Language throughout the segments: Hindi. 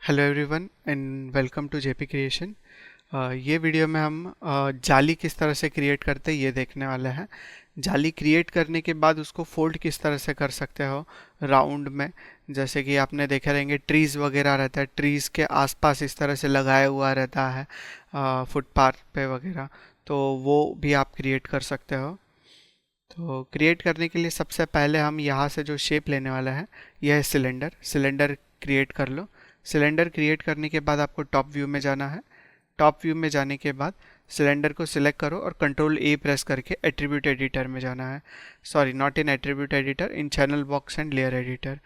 Hello everyone and welcome to JP creation. ये वीडियो में हम जाली किस तरह से क्रिएट करते हैं ये देखने वाले हैं। जाली क्रिएट करने के बाद उसको फोल्ड किस तरह से कर सकते हो राउंड में। जैसे कि आपने देखे रहेंगे ट्रीज़ वगैरह रहता है, ट्रीज़ के आसपास इस तरह से लगाया हुआ रहता है फुटपाथ पे वगैरह, तो वो भी आप क्रिएट कर सकते हो। तो क्रिएट करने के लिए सबसे पहले हम यहाँ से जो शेप लेने वाला है यह है सिलेंडर। सिलेंडर क्रिएट कर लो। सिलेंडर क्रिएट करने के बाद आपको टॉप व्यू में जाना है। टॉप व्यू में जाने के बाद सिलेंडर को सिलेक्ट करो और कंट्रोल ए प्रेस करके एट्रीब्यूट एडिटर में जाना है। Sorry, not in attribute editor, in channel box and layer editor.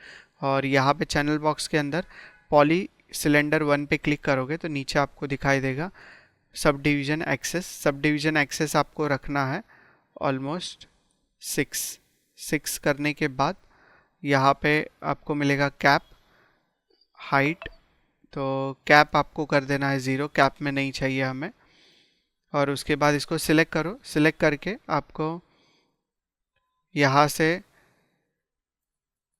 और यहाँ पे चैनल बॉक्स के अंदर पॉली सिलेंडर 1 पे क्लिक करोगे तो नीचे आपको दिखाई देगा subdivision axis. Subdivision axis आपको रखना है ऑलमोस्ट 6 करने के बाद यहाँ पे आपको मिलेगा कैप हाइट, तो कैप आपको कर देना है 0, कैप में नहीं चाहिए हमें। और उसके बाद इसको सिलेक्ट करो। सिलेक्ट करके आपको यहाँ से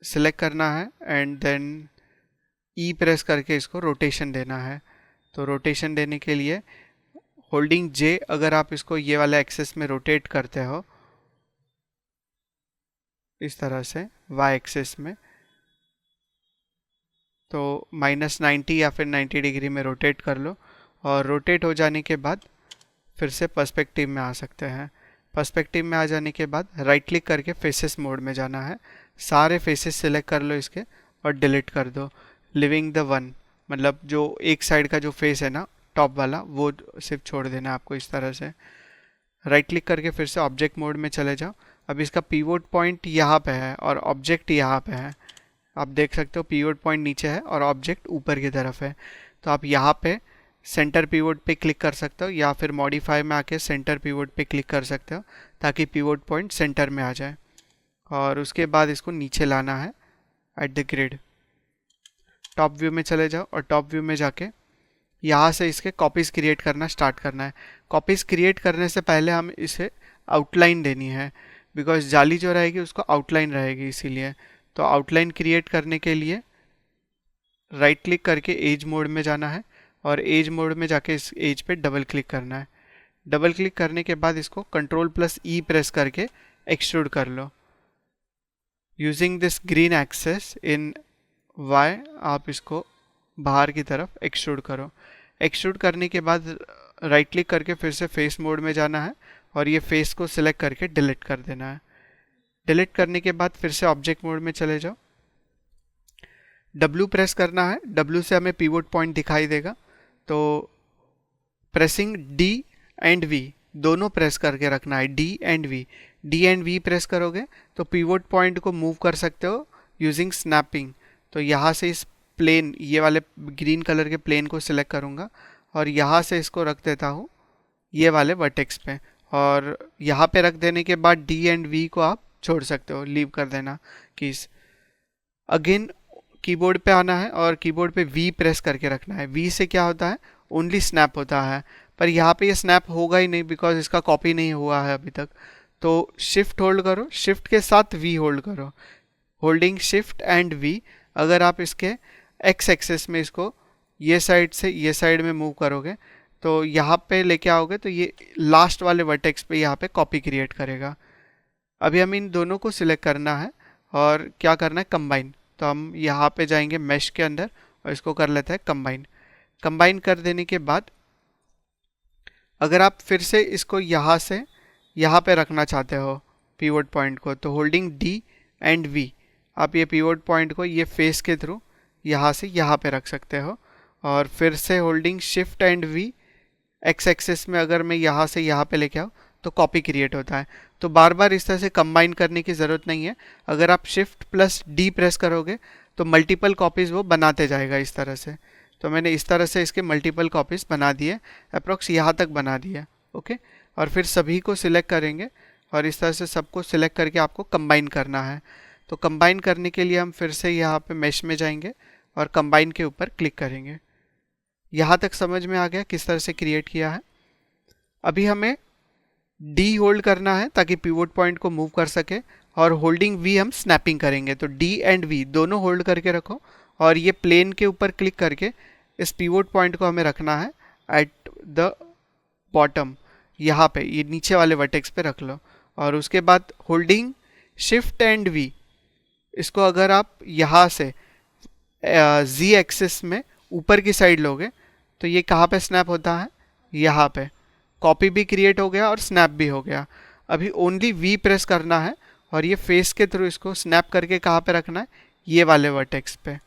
सिलेक्ट करना है एंड देन ई प्रेस करके इसको रोटेशन देना है। तो रोटेशन देने के लिए होल्डिंग जे अगर आप इसको ये वाला एक्सेस में रोटेट करते हो इस तरह से वाई एक्सेस में, तो -90 या फिर 90 डिग्री में रोटेट कर लो। और रोटेट हो जाने के बाद फिर से पर्सपेक्टिव में आ सकते हैं। पर्सपेक्टिव में आ जाने के बाद राइट क्लिक करके फेसेस मोड में जाना है। सारे फेसेस सिलेक्ट कर लो इसके और डिलीट कर दो। लिविंग द वन, मतलब जो एक साइड का जो फेस है ना टॉप वाला, वो सिर्फ छोड़ देना है आपको इस तरह से। राइट क्लिक करके फिर से ऑब्जेक्ट मोड में चले जाओ। अब इसका पीवोट पॉइंट यहाँ पे है और ऑब्जेक्ट यहाँ पे है। आप देख सकते हो पीवोट पॉइंट नीचे है और ऑब्जेक्ट ऊपर की तरफ है। तो आप यहाँ पे सेंटर पीवोट पे क्लिक कर सकते हो या फिर मॉडिफाई में आके सेंटर पीवोट पे क्लिक कर सकते हो ताकि पीवोट पॉइंट सेंटर में आ जाए। और उसके बाद इसको नीचे लाना है at the grid. Top view में चले जाओ और टॉप व्यू में जाके यहाँ से इसके कॉपीज़ क्रिएट करना स्टार्ट करना है। कॉपीज़ क्रिएट करने से पहले हम इसे आउटलाइन देनी है, बिकॉज जाली जो रहेगी उसको आउटलाइन रहेगी इसीलिए। तो आउटलाइन क्रिएट करने के लिए राइट क्लिक करके एज मोड में जाना है और एज मोड में जाके इस एज पे डबल क्लिक करना है। डबल क्लिक करने के बाद इसको Ctrl+E प्रेस करके एक्सट्रूड कर लो। Using this green axis in Y आप इसको बाहर की तरफ एक्सट्रूड करो। एक्सट्रूड करने के बाद राइट क्लिक करके फिर से फेस मोड में जाना है और ये फेस को सिलेक्ट करके डिलीट कर देना है। डिलीट करने के बाद फिर से ऑब्जेक्ट मोड में चले जाओ। W प्रेस करना है। W से हमें पिवोट पॉइंट दिखाई देगा, तो प्रेसिंग D एंड V दोनों प्रेस करके रखना है। D एंड V प्रेस करोगे तो पिवोट पॉइंट को मूव कर सकते हो यूजिंग स्नैपिंग। तो यहाँ से इस प्लेन, ये वाले ग्रीन कलर के प्लेन को सिलेक्ट करूँगा और यहाँ से इसको रख देता हूँ ये वाले वर्टेक्स पे। और यहाँ पे रख देने के बाद D एंड V को आप छोड़ सकते हो, लीव कर देना कीज। अगेन कीबोर्ड पे आना है और कीबोर्ड पे V प्रेस करके रखना है। V से क्या होता है, ओनली स्नैप होता है, पर यहाँ पे ये स्नैप होगा ही नहीं बिकॉज इसका कॉपी नहीं हुआ है अभी तक। तो शिफ्ट होल्ड करो, शिफ्ट के साथ V होल्ड करो। होल्डिंग शिफ्ट एंड V, अगर आप इसके एक्स एक्सेस में इसको ये साइड से ये साइड में मूव करोगे तो यहाँ पे लेके आओगे तो ये लास्ट वाले वर्टेक्स पे यहाँ पे कॉपी क्रिएट करेगा। अभी हम इन दोनों को सिलेक्ट करना है और क्या करना है, कंबाइन। तो हम यहाँ पे जाएंगे मेश के अंदर और इसको कर लेते हैं कंबाइन। कंबाइन कर देने के बाद अगर आप फिर से इसको यहाँ से यहाँ पे रखना चाहते हो पीवोट पॉइंट को, तो होल्डिंग D एंड V आप ये पीवोट पॉइंट को ये फेस के थ्रू यहाँ से यहाँ पे रख सकते हो। और फिर से holding shift and V X axis में अगर मैं यहाँ से यहाँ पे लेके आऊँ तो कॉपी क्रिएट होता है। तो बार बार इस तरह से कंबाइन करने की ज़रूरत नहीं है। अगर आप Shift+D प्रेस करोगे तो मल्टीपल कॉपीज़ वो बनाते जाएगा इस तरह से। तो मैंने इस तरह से इसके मल्टीपल कॉपीज़ बना दिए, अप्रॉक्स यहाँ तक बना दिया। ओके, और फिर सभी को सिलेक्ट करेंगे और इस तरह से सबको सिलेक्ट करके आपको कंबाइन करना है। तो कंबाइन करने के लिए हम फिर से यहाँ पे मेश में जाएंगे और कंबाइन के ऊपर क्लिक करेंगे। यहाँ तक समझ में आ गया किस तरह से क्रिएट किया है। अभी हमें D होल्ड करना है ताकि पिवोट पॉइंट को मूव कर सके और होल्डिंग V हम स्नैपिंग करेंगे। तो D एंड V दोनों होल्ड करके रखो और ये प्लेन के ऊपर क्लिक करके इस पिवोट पॉइंट को हमें रखना है एट द बॉटम, यहाँ पे ये नीचे वाले वर्टेक्स पे रख लो। और उसके बाद होल्डिंग शिफ्ट एंड वी, इसको अगर आप यहाँ से z एक्सिस में ऊपर की साइड लोगे तो ये कहाँ पे स्नैप होता है, यहाँ पे। कॉपी भी क्रिएट हो गया और स्नैप भी हो गया। अभी ओनली v प्रेस करना है और ये फेस के थ्रू इसको स्नैप करके कहाँ पे रखना है, ये वाले वर्टेक्स पे।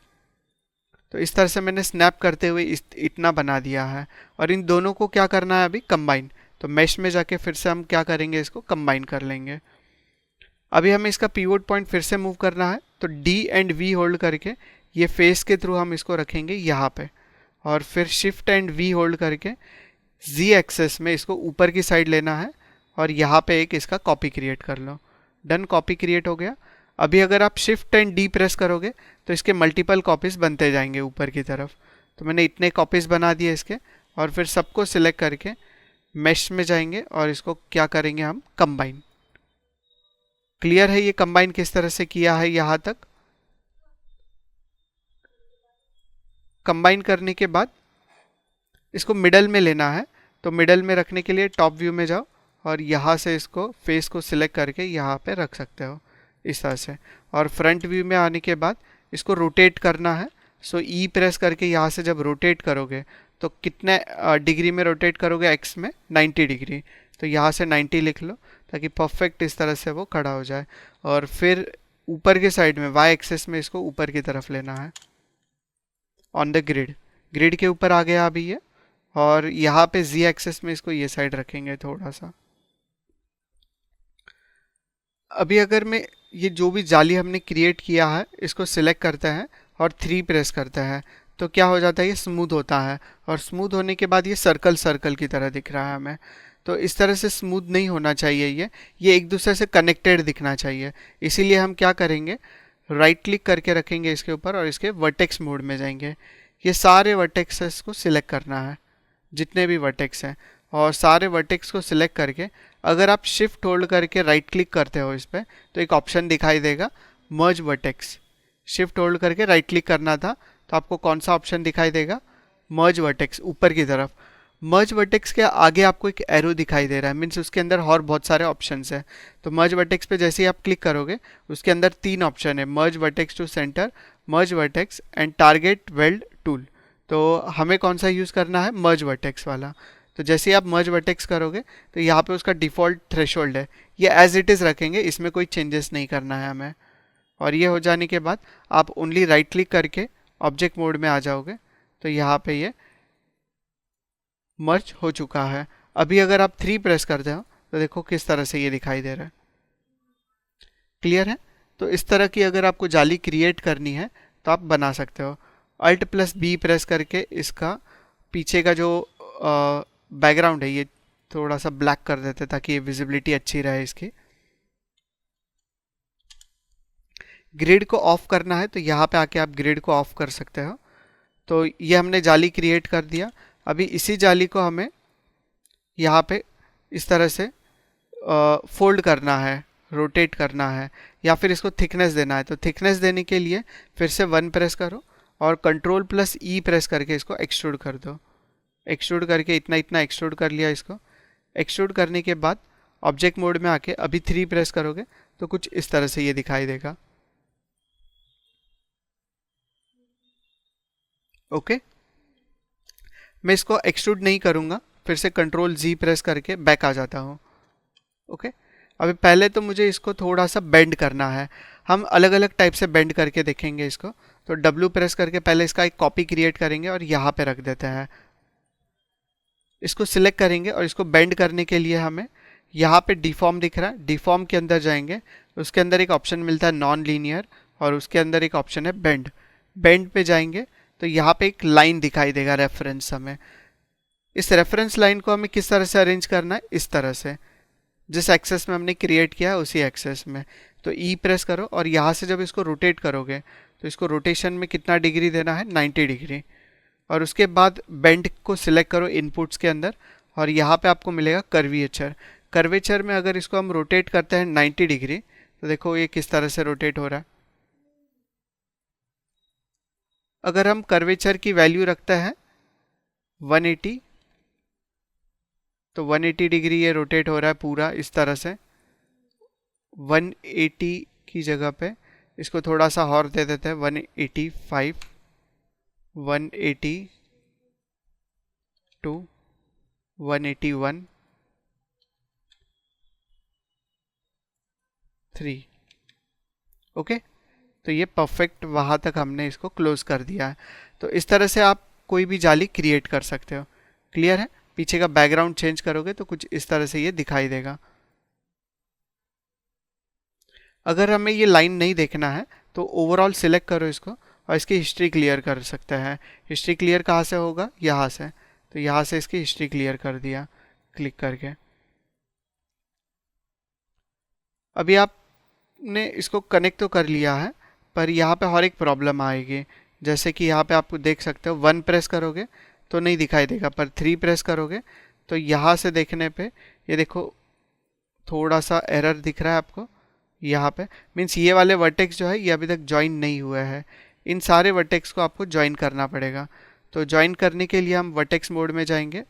तो इस तरह से मैंने स्नैप करते हुए इतना बना दिया है। और इन दोनों को क्या करना है अभी, कंबाइन। तो मेश में जाके फिर से हम क्या करेंगे, इसको कंबाइन कर लेंगे। अभी हमें इसका पिवोट पॉइंट फिर से मूव करना है, तो D एंड V होल्ड करके ये फेस के थ्रू हम इसको रखेंगे यहाँ पे, और फिर शिफ्ट एंड V होल्ड करके Z एक्सेस में इसको ऊपर की साइड लेना है और यहाँ पे एक इसका कॉपी क्रिएट कर लो। डन, कॉपी क्रिएट हो गया। अभी अगर आप शिफ्ट एंड D प्रेस करोगे तो इसके मल्टीपल कॉपीज़ बनते जाएंगे ऊपर की तरफ। तो मैंने इतने कॉपीज़ बना दिए इसके, और फिर सबको सिलेक्ट करके मेश में जाएंगे और इसको क्या करेंगे हम, कंबाइन। क्लियर है ये कंबाइन किस तरह से किया है यहाँ तक। कंबाइन करने के बाद इसको मिडल में लेना है, तो मिडल में रखने के लिए टॉप व्यू में जाओ और यहाँ से इसको फेस को सिलेक्ट करके यहाँ पे रख सकते हो इस तरह से। और फ्रंट व्यू में आने के बाद इसको रोटेट करना है। सो ई प्रेस करके यहाँ से जब रोटेट करोगे तो कितने डिग्री में रोटेट करोगे, एक्स में 90 डिग्री। तो यहाँ से 90 लिख लो ताकि परफेक्ट इस तरह से वो खड़ा हो जाए। और फिर ऊपर के साइड में वाई एक्सेस में इसको ऊपर की तरफ लेना है ऑन द ग्रिड। ग्रिड के ऊपर आ गया अभी ये, और यहाँ पे z एक्सेस में इसको ये साइड रखेंगे थोड़ा सा। अभी अगर मैं ये जो भी जाली हमने क्रिएट किया है इसको सिलेक्ट करते हैं और 3 प्रेस करते हैं तो क्या हो जाता है, ये स्मूथ होता है। और स्मूथ होने के बाद ये सर्कल सर्कल की तरह दिख रहा है हमें। तो इस तरह से स्मूथ नहीं होना चाहिए, ये एक दूसरे से कनेक्टेड दिखना चाहिए। इसीलिए हम क्या करेंगे, राइट क्लिक करके रखेंगे इसके ऊपर और इसके वर्टेक्स मोड में जाएंगे। ये सारे वर्टेक्सेस को सिलेक्ट करना है, जितने भी वर्टेक्स हैं, और सारे वर्टेक्स को सिलेक्ट करके अगर आप शिफ्ट होल्ड करके राइट क्लिक करते हो इस पर तो एक ऑप्शन दिखाई देगा मर्ज वर्टेक्स। शिफ्ट होल्ड करके राइट क्लिक करना था तो आपको कौन सा ऑप्शन दिखाई देगा, मर्ज वर्टेक्स, ऊपर की तरफ। मर्ज वर्टेक्स के आगे आपको एक एरो दिखाई दे रहा है, मीन्स उसके अंदर और बहुत सारे ऑप्शंस हैं। तो मर्ज वर्टेक्स पे जैसे ही आप क्लिक करोगे उसके अंदर 3 ऑप्शन है, merge vertex to centre, merge vertex and target weld tool. तो हमें कौन सा यूज़ करना है, मर्ज वर्टेक्स वाला। तो जैसे ही आप मर्ज वर्टेक्स करोगे तो यहाँ पे उसका डिफ़ॉल्ट थ्रेशोल्ड है, ये एज इट इज़ रखेंगे, इसमें कोई चेंजेस नहीं करना है हमें। और ये हो जाने के बाद आप ओनली राइट क्लिक करके ऑब्जेक्ट मोड में आ जाओगे तो यहाँ पे ये मर्ज हो चुका है। अभी अगर आप 3 प्रेस करते हो तो देखो किस तरह से ये दिखाई दे रहा है। क्लियर है। तो इस तरह की अगर आपको जाली क्रिएट करनी है तो आप बना सकते हो। Alt+B प्रेस करके इसका पीछे का जो बैकग्राउंड है ये थोड़ा सा ब्लैक कर देते ताकि ये विजिबिलिटी अच्छी रहे इसकी। ग्रिड को ऑफ करना है तो यहाँ पे आके आप ग्रिड को ऑफ कर सकते हो। तो ये हमने जाली क्रिएट कर दिया। अभी इसी जाली को हमें यहाँ पे इस तरह से फोल्ड करना है, रोटेट करना है, या फिर इसको थिकनेस देना है। तो थिकनेस देने के लिए फिर से 1 प्रेस करो और Ctrl+E प्रेस करके इसको एक्सट्रूड कर दो। एक्सट्रूड करके इतना इतना एक्सट्रूड कर लिया इसको। एक्सट्रूड करने के बाद ऑब्जेक्ट मोड में आके अभी 3 प्रेस करोगे तो कुछ इस तरह से ये दिखाई देगा। ओके, मैं इसको एक्सट्रूड नहीं करूँगा, फिर से Ctrl+Z प्रेस करके बैक आ जाता हूँ। ओके, अभी पहले तो मुझे इसको थोड़ा सा बेंड करना है। हम अलग अलग टाइप से बेंड करके देखेंगे इसको। तो W प्रेस करके पहले इसका एक कॉपी क्रिएट करेंगे और यहाँ पे रख देते हैं। इसको सिलेक्ट करेंगे और इसको बेंड करने के लिए हमें यहाँ पे डिफॉर्म दिख रहा है, डिफॉर्म के अंदर जाएंगे, उसके अंदर एक ऑप्शन मिलता है नॉन लीनियर और उसके अंदर एक ऑप्शन है बेंड। बेंड पे जाएंगे तो यहाँ पे एक लाइन दिखाई देगा रेफरेंस। हमें इस रेफरेंस लाइन को हमें किस तरह से अरेंज करना है, इस तरह से, जिस एक्सेस में हमने क्रिएट किया है उसी एक्सेस में। तो ई प्रेस करो और यहाँ से जब इसको रोटेट करोगे तो इसको रोटेशन में कितना डिग्री देना है, 90 डिग्री। और उसके बाद बेंड को सिलेक्ट करो इनपुट्स के अंदर और यहाँ पे आपको मिलेगा कर्वेचर। कर्वेचर में अगर इसको हम रोटेट करते हैं 90 डिग्री तो देखो ये किस तरह से रोटेट हो रहा है। अगर हम कर्वेचर की वैल्यू रखते हैं 180, तो 180 डिग्री ये रोटेट हो रहा है पूरा इस तरह से। 180 की जगह पे इसको थोड़ा सा और दे देते हैं, 185, 182, 181, 3। ओके, तो ये परफेक्ट वहाँ तक हमने इसको क्लोज कर दिया है। तो इस तरह से आप कोई भी जाली क्रिएट कर सकते हो। क्लियर है? पीछे का बैकग्राउंड चेंज करोगे तो कुछ इस तरह से ये दिखाई देगा। अगर हमें ये लाइन नहीं देखना है तो ओवरऑल सिलेक्ट करो इसको और इसकी हिस्ट्री क्लियर कर सकते हैं। हिस्ट्री क्लियर कहाँ से होगा? यहाँ से। तो यहाँ से इसकी हिस्ट्री क्लियर कर दिया क्लिक करके। अभी आपने इसको कनेक्ट तो कर लिया है, पर यहाँ पे और एक प्रॉब्लम आएगी। जैसे कि यहाँ पे आप देख सकते हो 1 प्रेस करोगे तो नहीं दिखाई देगा, पर 3 प्रेस करोगे तो यहाँ से देखने पे ये देखो थोड़ा सा एरर दिख रहा है आपको यहाँ पे। मीन्स ये वाले वर्टेक्स जो है ये अभी तक ज्वाइन नहीं हुआ है। इन सारे वर्टेक्स को आपको ज्वाइन करना पड़ेगा। तो ज्वाइन करने के लिए हम वर्टेक्स मोड में जाएंगे।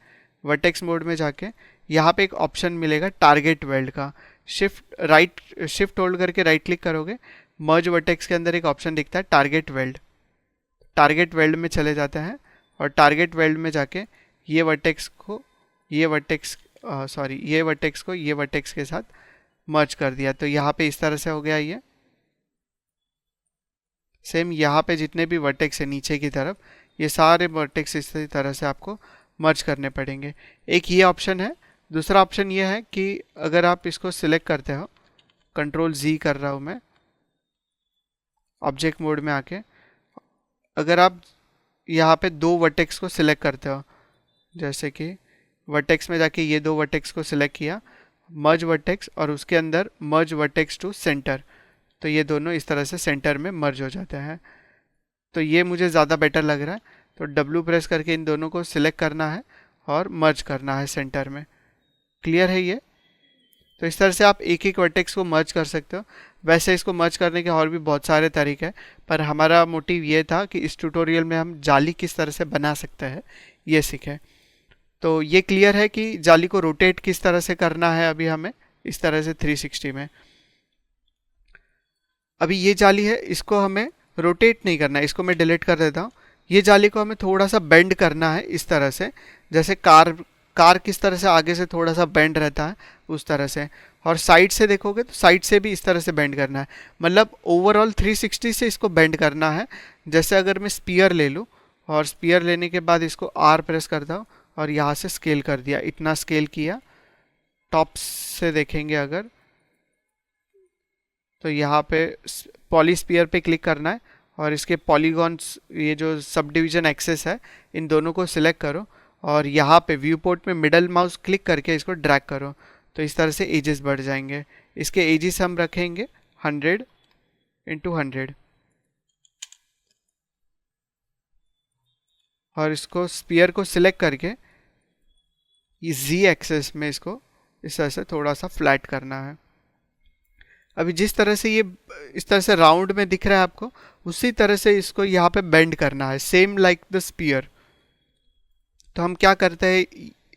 वर्टेक्स मोड में जाके यहाँ पे एक ऑप्शन मिलेगा टारगेट वेल्ड का। शिफ्ट होल्ड करके राइट क्लिक करोगे, मर्ज वर्टेक्स के अंदर एक ऑप्शन दिखता है टारगेट वेल्ड। टारगेट वेल्ड में चले जाते हैं और टारगेट वेल्ड में जाके ये वर्टेक्स को ये वर्टेक्स के साथ मर्ज कर दिया। तो यहाँ पे इस तरह से हो गया ये। सेम यहाँ पे जितने भी वर्टेक्स है नीचे की तरफ, ये सारे वर्टेक्स इस तरह से आपको मर्ज करने पड़ेंगे। एक ये ऑप्शन है। दूसरा ऑप्शन ये है कि अगर आप इसको सिलेक्ट करते हो, कंट्रोल Z कर रहा हूँ मैं ऑब्जेक्ट मोड में आके, अगर आप यहाँ पे 2 वर्टेक्स को सिलेक्ट करते हो, जैसे कि वर्टेक्स में जाके ये 2 वर्टेक्स को सिलेक्ट किया, मर्ज वर्टेक्स और उसके अंदर मर्ज वर्टेक्स टू सेंटर, तो ये दोनों इस तरह से सेंटर में मर्ज हो जाते हैं। तो ये मुझे ज़्यादा बेटर लग रहा है। तो W प्रेस करके इन दोनों को सिलेक्ट करना है और मर्ज करना है सेंटर में। क्लियर है ये? तो इस तरह से आप एक एक वर्टेक्स को मर्ज कर सकते हो। वैसे इसको मर्ज करने के और भी बहुत सारे तरीके हैं, पर हमारा मोटिव ये था कि इस ट्यूटोरियल में हम जाली किस तरह से बना सकते हैं ये सीखें। तो ये क्लियर है कि जाली को रोटेट किस तरह से करना है अभी हमें इस तरह से 360 में। अभी ये जाली है, इसको हमें रोटेट नहीं करना है, इसको मैं डिलीट कर देता हूँ। ये जाली को हमें थोड़ा सा बेंड करना है इस तरह से, जैसे कार किस तरह से आगे से थोड़ा सा बेंड रहता है उस तरह से। और साइड से देखोगे तो साइड से भी इस तरह से बेंड करना है, मतलब ओवरऑल 360 से इसको बेंड करना है। जैसे अगर मैं स्पीयर ले लूँ और स्पीयर लेने के बाद इसको R प्रेस करता हूँ और यहाँ से स्केल कर दिया, इतना स्केल किया। टॉप से देखेंगे अगर तो यहाँ पे पॉली स्पीयर पे क्लिक करना है और इसके पॉलीगॉन्स, ये जो सब डिवीजन एक्सेस है, इन दोनों को सिलेक्ट करो और यहाँ पे व्यू पोर्ट में मिडल माउस क्लिक करके इसको ड्रैग करो, तो इस तरह से एजेस बढ़ जाएंगे। इसके एजेस हम रखेंगे 100x100 और इसको स्पीयर को सिलेक्ट करके ये Z एक्सेस में इसको इस तरह से थोड़ा सा फ्लैट करना है। अभी जिस तरह से ये इस तरह से राउंड में दिख रहा है आपको, उसी तरह से इसको यहाँ पे बेंड करना है, सेम लाइक द स्पीयर। तो हम क्या करते हैं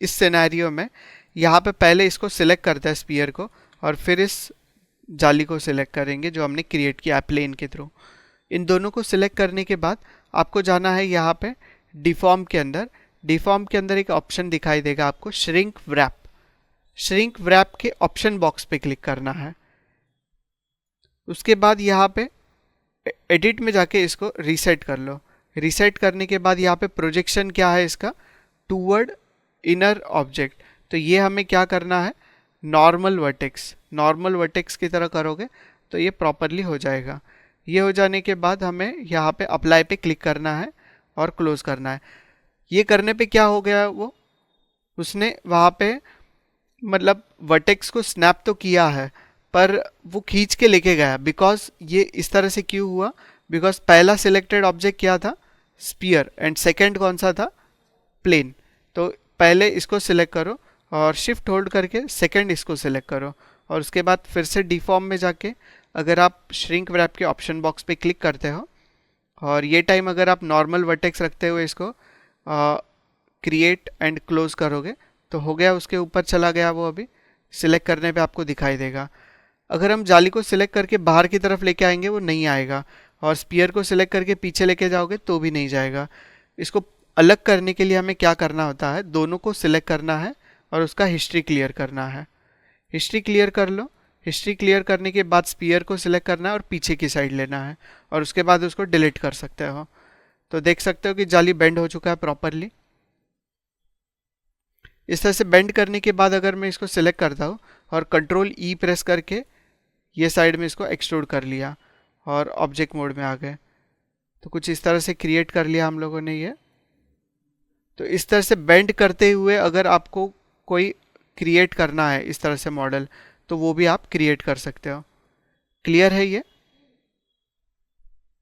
इस सिनेरियो में, यहाँ पे पहले इसको सिलेक्ट करते हैं स्पीयर को और फिर इस जाली को सिलेक्ट करेंगे जो हमने क्रिएट किया प्लेन के थ्रू। इन दोनों को सिलेक्ट करने के बाद आपको जाना है यहाँ पे डिफॉर्म के अंदर। डिफॉर्म के अंदर एक ऑप्शन दिखाई देगा आपको, श्रिंक व्रैप। श्रिंक व्रैप के ऑप्शन बॉक्स पे क्लिक करना है। उसके बाद यहाँ पे एडिट में जाके इसको रीसेट कर लो। रीसेट करने के बाद यहाँ पे प्रोजेक्शन क्या है इसका, टूवर्ड इनर ऑब्जेक्ट। तो ये हमें क्या करना है, नॉर्मल वर्टेक्स की तरह करोगे तो ये प्रॉपरली हो जाएगा। ये हो जाने के बाद हमें यहाँ पे अप्लाई पे क्लिक करना है और क्लोज करना है। ये करने पे क्या हो गया, वो उसने वहाँ पे मतलब वर्टेक्स को स्नैप तो किया है पर वो खींच के लेके गया। बिकॉज ये इस तरह से क्यों हुआ, बिकॉज पहला सिलेक्टेड ऑब्जेक्ट क्या था, स्पीयर, एंड सेकंड कौन सा था, प्लेन। तो पहले इसको सिलेक्ट करो और शिफ्ट होल्ड करके सेकंड इसको सिलेक्ट करो और उसके बाद फिर से डिफॉर्म में जाके अगर आप श्रिंक व्रैप के ऑप्शन बॉक्स पे क्लिक करते हो और ये टाइम अगर आप नॉर्मल वर्टेक्स रखते हुए इसको क्रिएट एंड क्लोज करोगे तो हो गया, उसके ऊपर चला गया वो। अभी सिलेक्ट करने पे आपको दिखाई देगा। अगर हम जाली को सिलेक्ट करके बाहर की तरफ लेके आएंगे वो नहीं आएगा, और स्पीयर को सिलेक्ट करके पीछे लेके जाओगे तो भी नहीं जाएगा। इसको अलग करने के लिए हमें क्या करना होता है, दोनों को सिलेक्ट करना है और उसका हिस्ट्री क्लियर करना है। हिस्ट्री क्लियर कर लो। हिस्ट्री क्लियर करने के बाद स्पीयर को सिलेक्ट करना है और पीछे की साइड लेना है, और उसके बाद उसको डिलीट कर सकते हो। तो देख सकते हो कि जाली बेंड हो चुका है प्रॉपरली। इस तरह से बेंड करने के बाद अगर मैं इसको सिलेक्ट करता हूँ और कंट्रोल ई प्रेस करके ये साइड में इसको एक्सट्रूड कर लिया और ऑब्जेक्ट मोड में आ गए, तो कुछ इस तरह से क्रिएट कर लिया हम लोगों ने ये। तो इस तरह से बेंड करते हुए अगर आपको कोई क्रिएट करना है इस तरह से मॉडल, तो वो भी आप क्रिएट कर सकते हो। क्लियर है ये?